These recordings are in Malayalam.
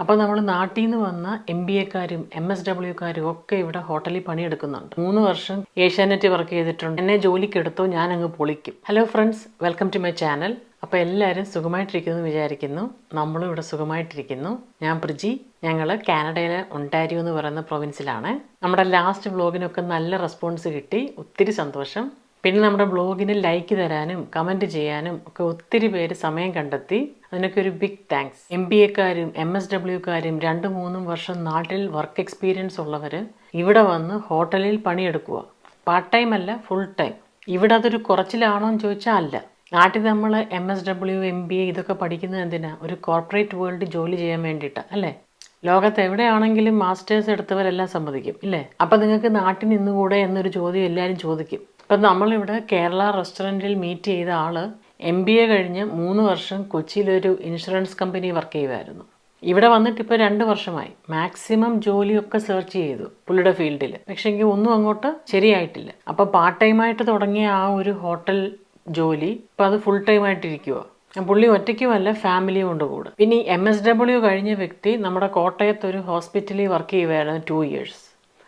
അപ്പോൾ നമ്മൾ നാട്ടിൽ നിന്ന് വന്ന MBA-ക്കാരും MSW-ക്കാരും ഒക്കെ ഇവിടെ ഹോട്ടലിൽ പണിയെടുക്കുന്നുണ്ട്. 3 വർഷം ഏഷ്യാനെറ്റ് വർക്ക് ചെയ്തിട്ടുണ്ട്. എന്നെ ജോലിക്ക് എടുത്തോ, ഞാൻ അങ്ങ് പൊളിക്കും. Hello friends, welcome to my channel. അപ്പോൾ എല്ലാവരും സുഖമായിട്ടിരിക്കുന്നു വിചാരിക്കുന്നു. നമ്മളും ഇവിടെ സുഖമായിട്ടിരിക്കുന്നു. ഞാൻ പ്രിജി. ഞങ്ങൾ കാനഡയിലെ ഒണ്ടാരിയോ എന്ന് പറയുന്ന പ്രൊവിൻസിലാണ്. നമ്മുടെ ലാസ്റ്റ് വ്ലോഗിനൊക്കെ നല്ല റെസ്പോൺസ് കിട്ടി, ഒത്തിരി സന്തോഷം. പിന്നെ നമ്മുടെ ബ്ലോഗിന് ലൈക്ക് തരാനും കമൻറ്റ് ചെയ്യാനും ഒക്കെ ഒത്തിരി പേര് സമയം കണ്ടെത്തി. അതിനൊക്കെ ഒരു ബിഗ് താങ്ക്സ്. MBA-ക്കാരും MSW-ക്കാരും 2-3 വർഷം നാട്ടിൽ വർക്ക് എക്സ്പീരിയൻസ് ഉള്ളവർ ഇവിടെ വന്ന് ഹോട്ടലിൽ പണിയെടുക്കുക. പാർട്ട് ടൈം അല്ല, ഫുൾ ടൈം. ഇവിടെ അതൊരു കുറച്ചിലാണോ എന്ന് ചോദിച്ചാൽ അല്ല. നാട്ടിൽ നമ്മൾ MSW, MBA ഇതൊക്കെ പഠിക്കുന്നത് എന്തിനാ? ഒരു കോർപ്പറേറ്റ് വേൾഡ് ജോലി ചെയ്യാൻ വേണ്ടിയിട്ടാണ്, അല്ലേ? ലോകത്ത് എവിടെയാണെങ്കിലും മാസ്റ്റേഴ്സ് എടുത്തവരെല്ലാം സമ്മതിക്കും, ഇല്ലേ? അപ്പം നിങ്ങൾക്ക് നാട്ടിൽ നിന്നുകൂടെ എന്നൊരു ചോദ്യം എല്ലാവരും ചോദിക്കും. ഇപ്പം നമ്മളിവിടെ കേരള റെസ്റ്റോറൻറ്റിൽ മീറ്റ് ചെയ്ത ആൾ MBA കഴിഞ്ഞ് 3 വർഷം കൊച്ചിയിലൊരു ഇൻഷുറൻസ് കമ്പനി വർക്ക് ചെയ്യുമായിരുന്നു. ഇവിടെ വന്നിട്ട് ഇപ്പോൾ 2 വർഷമായി. മാക്സിമം ജോലിയൊക്കെ സെർച്ച് ചെയ്തു പുള്ളിയുടെ ഫീൽഡിൽ, പക്ഷേ എങ്കിൽ ഒന്നും അങ്ങോട്ട് ശരിയായിട്ടില്ല. അപ്പോൾ പാർട്ട് ടൈമായിട്ട് തുടങ്ങിയ ആ ഒരു ഹോട്ടൽ ജോലി ഇപ്പോൾ അത് ഫുൾ ടൈമായിട്ടിരിക്കുക. പുള്ളി ഒറ്റയ്ക്കുമല്ല, ഫാമിലിയും കൊണ്ട് കൂടെ. പിന്നെ ഈ MSW കഴിഞ്ഞ വ്യക്തി നമ്മുടെ കോട്ടയത്ത് ഒരു ഹോസ്പിറ്റലിൽ വർക്ക് ചെയ്യുമായിരുന്നു 2 ഇയേഴ്സ്.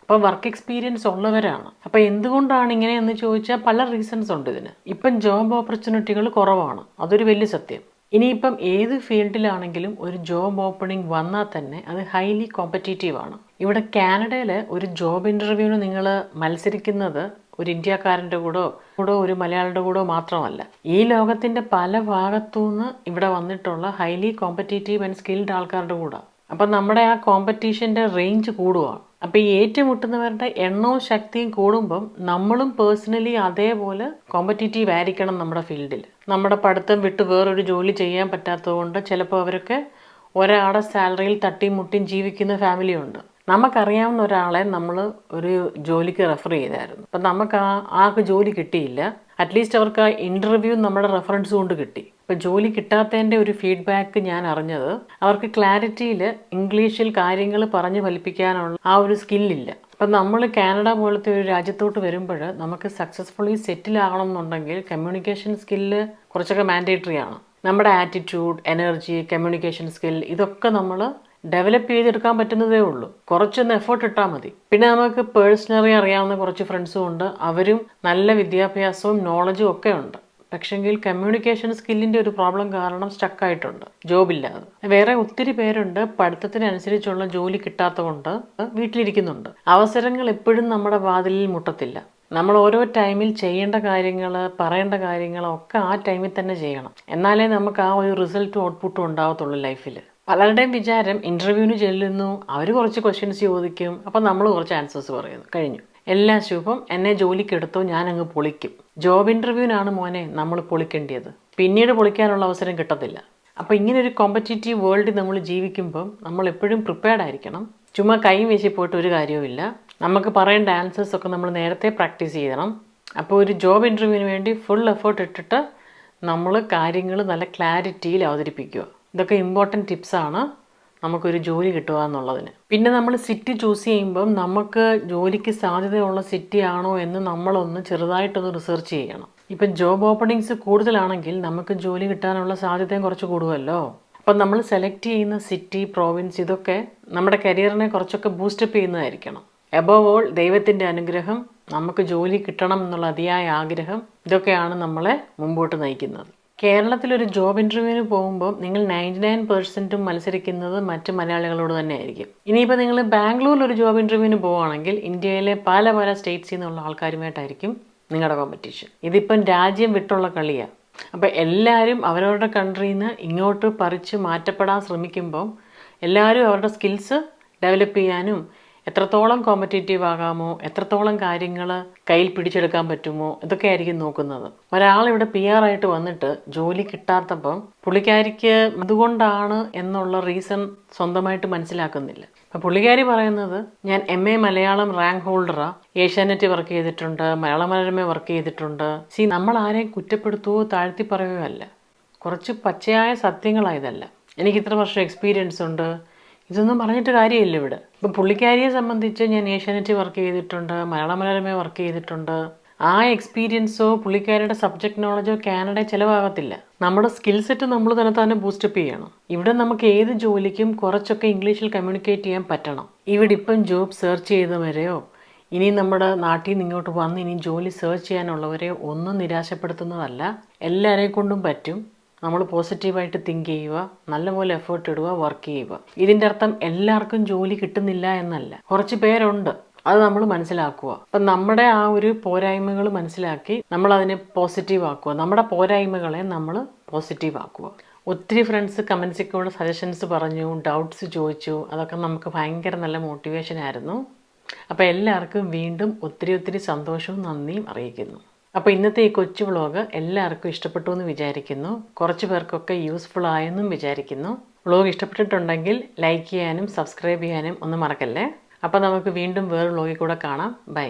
അപ്പോൾ വർക്ക് എക്സ്പീരിയൻസ് ഉള്ളവരാണ്. അപ്പോൾ എന്തുകൊണ്ടാണ് ഇങ്ങനെയെന്ന് ചോദിച്ചാൽ പല റീസൺസ് ഉണ്ട് ഇതിന്. ഇപ്പം ജോബ് ഓപ്പർച്യൂണിറ്റികൾ കുറവാണ്, അതൊരു വലിയ സത്യം. ഇനിയിപ്പം ഏത് ഫീൽഡിലാണെങ്കിലും ഒരു ജോബ് ഓപ്പണിംഗ് വന്നാൽ തന്നെ അത് ഹൈലി കോമ്പറ്റീറ്റീവ് ആണ്. ഇവിടെ കാനഡയിൽ ഒരു ജോബ് ഇൻ്റർവ്യൂവിന് നിങ്ങൾ മത്സരിക്കുന്നത് ഒരു ഇന്ത്യക്കാരൻ്റെ കൂടോ ഒരു മലയാളിയുടെ കൂടോ മാത്രമല്ല. ഈ ലോകത്തിൻ്റെ പല ഭാഗത്തുനിന്ന് ഇവിടെ വന്നിട്ടുള്ള ഹൈലി കോമ്പറ്റീറ്റീവ് ആൻഡ് സ്കിൽഡ് ആൾക്കാരുടെ കൂടെ. അപ്പം നമ്മുടെ ആ കോമ്പറ്റീഷൻ്റെ റേഞ്ച് കൂടുകയാണ്. അപ്പോൾ ഈ ഏറ്റുമുട്ടുന്നവരുടെ എണ്ണവും ശക്തിയും കൂടുമ്പം നമ്മളും പേഴ്സണലി അതേപോലെ കോമ്പറ്റീറ്റീവ് ആയിരിക്കണം നമ്മുടെ ഫീൽഡിൽ. നമ്മുടെ പഠിത്തം വിട്ട് വേറൊരു ജോലി ചെയ്യാൻ പറ്റാത്തതുകൊണ്ട് ചിലപ്പോൾ അവരൊക്കെ ഒരാളുടെ സാലറിയിൽ തട്ടിയും മുട്ടിയും ജീവിക്കുന്ന ഫാമിലിയുണ്ട്. നമുക്കറിയാവുന്ന ഒരാളെ നമ്മൾ ഒരു ജോലിക്ക് റെഫർ ചെയ്തായിരുന്നു. അപ്പം നമുക്ക് ആൾക്ക് ജോലി കിട്ടിയില്ല. അറ്റ്ലീസ്റ്റ് അവർക്ക് ആ ഇൻ്റർവ്യൂ നമ്മുടെ റെഫറൻസ് കൊണ്ട് കിട്ടി. ഇപ്പോൾ ജോലി കിട്ടാത്തതിൻ്റെ ഒരു ഫീഡ്ബാക്ക് ഞാൻ അറിഞ്ഞത്, അവർക്ക് ക്ലാരിറ്റിയിൽ ഇംഗ്ലീഷിൽ കാര്യങ്ങൾ പറഞ്ഞ് ഫലിപ്പിക്കാനുള്ള ആ ഒരു സ്കില്ലില്ല. അപ്പം നമ്മൾ കാനഡ പോലത്തെ ഒരു രാജ്യത്തോട്ട് വരുമ്പോൾ നമുക്ക് സക്സസ്ഫുള്ളി സെറ്റിൽ ആകണം എന്നുണ്ടെങ്കിൽ കമ്മ്യൂണിക്കേഷൻ സ്കില്ല് കുറച്ചൊക്കെ മാൻഡേറ്ററി ആണ്. നമ്മുടെ ആറ്റിറ്റ്യൂഡ്, എനർജി, കമ്മ്യൂണിക്കേഷൻ സ്കിൽ ഇതൊക്കെ നമ്മൾ ഡെവലപ്പ് ചെയ്തെടുക്കാൻ പറ്റുന്നതേ ഉള്ളൂ. കുറച്ചൊന്ന് എഫേർട്ട് ഇട്ടാൽ മതി. പിന്നെ നമുക്ക് പേഴ്സണലി അറിയാവുന്ന കുറച്ച് ഫ്രണ്ട്സും ഉണ്ട്. അവരും നല്ല വിദ്യാഭ്യാസവും നോളജും ഒക്കെ ഉണ്ട്. പക്ഷെങ്കിൽ കമ്മ്യൂണിക്കേഷൻ സ്കില്ലിൻ്റെ ഒരു പ്രോബ്ലം കാരണം സ്റ്റക്കായിട്ടുണ്ട്, ജോബില്ലാതെ. വേറെ ഒത്തിരി പേരുണ്ട് പഠിത്തത്തിനനുസരിച്ചുള്ള ജോലി കിട്ടാത്തതുകൊണ്ട് വീട്ടിലിരിക്കുന്നുണ്ട്. അവസരങ്ങൾ എപ്പോഴും നമ്മുടെ വാതിലിൽ മുട്ടത്തില്ല. നമ്മൾ ഓരോ ടൈമിൽ ചെയ്യേണ്ട കാര്യങ്ങൾ, പറയേണ്ട കാര്യങ്ങളൊക്കെ ആ ടൈമിൽ തന്നെ ചെയ്യണം. എന്നാലേ നമുക്ക് ആ ഒരു റിസൾട്ടും ഔട്ട്പുട്ടും ഉണ്ടാകത്തുള്ളൂ ലൈഫിൽ. പലരുടെയും വിചാരം ഇൻ്റർവ്യൂവിന് ചെല്ലുന്നു, അവർ കുറച്ച് ക്വസ്റ്റ്യൻസ് ചോദിക്കും, അപ്പം നമ്മൾ കുറച്ച് ആൻസേഴ്സ് പറയുന്നു, കഴിഞ്ഞു, എല്ലാം ശുഭം, എന്നെ ജോലിക്ക് എടുത്തോ, ഞാൻ അങ്ങ് പൊളിക്കും. ജോബ് ഇൻ്റർവ്യൂവിനാണ് മോനെ നമ്മൾ പൊളിക്കേണ്ടത്, പിന്നീട് പൊളിക്കാനുള്ള അവസരം കിട്ടത്തില്ല. അപ്പോൾ ഇങ്ങനെ ഒരു കോമ്പറ്റീറ്റീവ് വേൾഡിൽ നമ്മൾ ജീവിക്കുമ്പം നമ്മൾ എപ്പോഴും പ്രിപ്പയർഡ് ആയിരിക്കണം. ചുമ്മാ കൈ വീശി പോയിട്ട് ഒരു കാര്യവുമില്ല. നമുക്ക് പറയേണ്ട ആൻസേഴ്സൊക്കെ നമ്മൾ നേരത്തെ പ്രാക്ടീസ് ചെയ്യണം. അപ്പോൾ ഒരു ജോബ് ഇൻ്റർവ്യൂവിന് വേണ്ടി ഫുൾ എഫേർട്ട് ഇട്ടിട്ട് നമ്മൾ കാര്യങ്ങൾ നല്ല ക്ലാരിറ്റിയിൽ അവതരിപ്പിക്കുക. ഇതൊക്കെ ഇമ്പോർട്ടൻറ്റ് ടിപ്സാണ് നമുക്കൊരു ജോലി കിട്ടുക എന്നുള്ളതിന്. പിന്നെ നമ്മൾ സിറ്റി ചൂസ് ചെയ്യുമ്പം നമുക്ക് ജോലിക്ക് സാധ്യതയുള്ള സിറ്റി ആണോ എന്ന് നമ്മളൊന്ന് ചെറുതായിട്ടൊന്ന് റിസർച്ച് ചെയ്യണം. ഇപ്പം ജോബ് ഓപ്പണിങ്സ് കൂടുതലാണെങ്കിൽ നമുക്ക് ജോലി കിട്ടാനുള്ള സാധ്യതയും കുറച്ച് കൂടുമല്ലോ. അപ്പം നമ്മൾ സെലക്ട് ചെയ്യുന്ന സിറ്റി, പ്രോവിൻസ് ഇതൊക്കെ നമ്മുടെ കരിയറിനെ കുറച്ചൊക്കെ ബൂസ്റ്റപ്പ് ചെയ്യുന്നതായിരിക്കണം. എബോവ് ഓൾ ദൈവത്തിൻ്റെ അനുഗ്രഹം, നമുക്ക് ജോലി കിട്ടണം എന്നുള്ള അതിയായ ആഗ്രഹം, ഇതൊക്കെയാണ് നമ്മളെ മുമ്പോട്ട് നയിക്കുന്നത്. കേരളത്തിലൊരു ജോബ് ഇൻ്റർവ്യൂവിന് പോകുമ്പോൾ നിങ്ങൾ 99% മത്സരിക്കുന്നത് മറ്റ് മലയാളികളോട് തന്നെ ആയിരിക്കും. ഇനിയിപ്പോൾ നിങ്ങൾ ബാംഗ്ലൂരിലൊരു ജോബ് ഇൻ്റർവ്യൂവിന് പോവുകയാണെങ്കിൽ ഇന്ത്യയിലെ പല സ്റ്റേറ്റ്സിൽ നിന്നുള്ള ആൾക്കാരുമായിട്ടായിരിക്കും നിങ്ങളുടെ കോമ്പറ്റീഷൻ. ഇതിപ്പം രാജ്യം വിട്ടുള്ള കളിയാണ്. അപ്പോൾ എല്ലാവരും അവരവരുടെ കൺട്രിയിൽ നിന്ന് ഇങ്ങോട്ട് പറിച്ച് മാറ്റപ്പെടാൻ ശ്രമിക്കുമ്പം എല്ലാവരും അവരുടെ സ്കിൽസ് ഡെവലപ്പ് ചെയ്യാനും എത്രത്തോളം കോമ്പറ്റീറ്റീവ് ആകാമോ, എത്രത്തോളം കാര്യങ്ങൾ കയ്യിൽ പിടിച്ചെടുക്കാൻ പറ്റുമോ, ഇതൊക്കെ ആയിരിക്കും നോക്കുന്നത്. ഒരാളിവിടെ PR ആയിട്ട് വന്നിട്ട് ജോലി കിട്ടാത്തപ്പം പുള്ളിക്കാരിക്ക് അതുകൊണ്ടാണ് എന്നുള്ള റീസൺ സ്വന്തമായിട്ട് മനസ്സിലാക്കുന്നില്ല. അപ്പം പുള്ളിക്കാരി പറയുന്നത്, ഞാൻ MA മലയാളം റാങ്ക് ഹോൾഡറാ, ഏഷ്യാനെറ്റ് വർക്ക് ചെയ്തിട്ടുണ്ട്, മലയാള മനോരമ വർക്ക് ചെയ്തിട്ടുണ്ട്. നമ്മൾ ആരെയും കുറ്റപ്പെടുത്തുകയോ താഴ്ത്തി പറയുകയോ അല്ല, കുറച്ച് പച്ചയായ സത്യങ്ങളായതല്ല. എനിക്ക് ഇത്ര വർഷം എക്സ്പീരിയൻസ് ഉണ്ട്, ഇതൊന്നും പറഞ്ഞിട്ട് കാര്യമില്ല ഇവിടെ. ഇപ്പം പുള്ളിക്കാരിയെ സംബന്ധിച്ച് ഞാൻ ഏഷ്യാനെറ്റ് വർക്ക് ചെയ്തിട്ടുണ്ട്, മലയാള മനോരമ വർക്ക് ചെയ്തിട്ടുണ്ട്, ആ എക്സ്പീരിയൻസോ പുള്ളിക്കാരുടെ സബ്ജക്റ്റ് നോളജോ കാനഡയിൽ ചിലവാകത്തില്ല. നമ്മുടെ സ്കിൽ സെറ്റ് നമ്മൾ തന്നെ ബൂസ്റ്റപ്പ് ചെയ്യണം. ഇവിടെ നമുക്ക് ഏത് ജോലിക്കും കുറച്ചൊക്കെ ഇംഗ്ലീഷിൽ കമ്മ്യൂണിക്കേറ്റ് ചെയ്യാൻ പറ്റണം. ഇവിടെ ഇപ്പം ജോബ് സെർച്ച് ചെയ്തവരെയോ ഇനി നമ്മുടെ നാട്ടിൽ നിന്ന് ഇങ്ങോട്ട് വന്ന് ഇനി ജോലി സെർച്ച് ചെയ്യാനുള്ളവരെ ഒന്നും നിരാശപ്പെടുത്തുന്നതല്ല. എല്ലാവരെയും കൊണ്ടും പറ്റും. നമ്മൾ പോസിറ്റീവായിട്ട് തിങ്ക് ചെയ്യുക, നല്ലപോലെ എഫേർട്ട് ഇടുക, വർക്ക് ചെയ്യുക. ഇതിൻ്റെ അർത്ഥം എല്ലാവർക്കും ജോലി കിട്ടുന്നില്ല എന്നല്ല. കുറച്ച് പേരുണ്ട്, അത് നമ്മൾ മനസ്സിലാക്കുക. അപ്പം നമ്മുടെ ആ ഒരു പോരായ്മകൾ മനസ്സിലാക്കി നമ്മൾ അതിനെ പോസിറ്റീവ് ആക്കുക. നമ്മുടെ പോരായ്മകളെ നമ്മൾ പോസിറ്റീവ് ആക്കുക. ഒത്തിരി ഫ്രണ്ട്സ് കമൻസിൽ കൂടെ സജഷൻസ് പറഞ്ഞു, ഡൗട്ട്സ് ചോദിച്ചു. അതൊക്കെ നമുക്ക് ഭയങ്കര നല്ല മോട്ടിവേഷൻ ആയിരുന്നു. അപ്പോൾ എല്ലാവർക്കും വീണ്ടും ഒത്തിരി സന്തോഷവും നന്ദിയും അറിയിക്കുന്നു. അപ്പോൾ ഇന്നത്തെ ഈ കൊച്ചു വ്ളോഗ് എല്ലാവർക്കും ഇഷ്ടപ്പെട്ടു എന്ന് വിചാരിക്കുന്നു. കുറച്ച് പേർക്കൊക്കെ യൂസ്ഫുൾ ആയെന്നും വിചാരിക്കുന്നു. വ്ളോഗ് ഇഷ്ടപ്പെട്ടിട്ടുണ്ടെങ്കിൽ ലൈക്ക് ചെയ്യാനും സബ്സ്ക്രൈബ് ചെയ്യാനും ഒന്നും മറക്കല്ലേ. അപ്പോൾ നമുക്ക് വീണ്ടും വേറെ വ്ളോഗിൽ കൂടെ കാണാം. ബൈ.